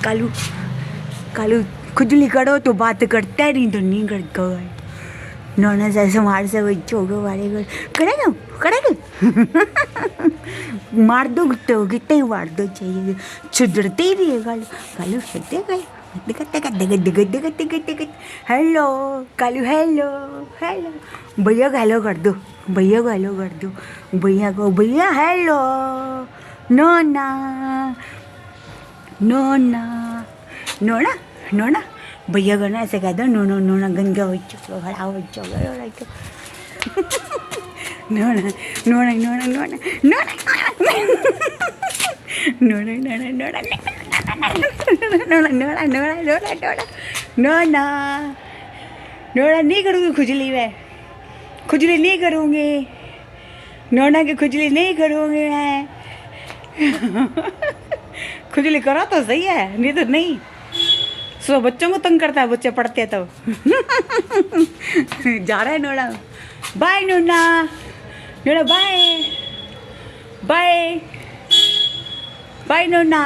कालू कालू खुजली करो तो बात करता है, नहीं तो नहीं करता है। नोना जैसे मार से बच्चों को मारेगा, करेगा करेगा मार दो तो कितने ही मार दो, चाहिए सुधरते ही नहीं है कालू। कालू सुधरते Kalu, hello Kalu, hello hello भैया को हेलो कर दो, भैया को हेलो कर दो, भैया को भैया हेलो। नोना नोना नोना नोना भैया को ना ऐसे कह दो, नोना नोना गंगा बच्चों हरा बच्चों नोना नोना नोना नोना नोना नोना नोना नोना नोना नोना नोना नोना नोना नहीं करूँगी खुजली, मैं खुजली नहीं करूँगी, नोना की खुजली नहीं करूँगी मैं। खुजली करो तो सही है, नहीं तो नहीं। सो बच्चों को तंग करता है, बच्चे पढ़ते तो। जा रहा है नोना, बाय नोना, नोना बाय बाय बाय नोना।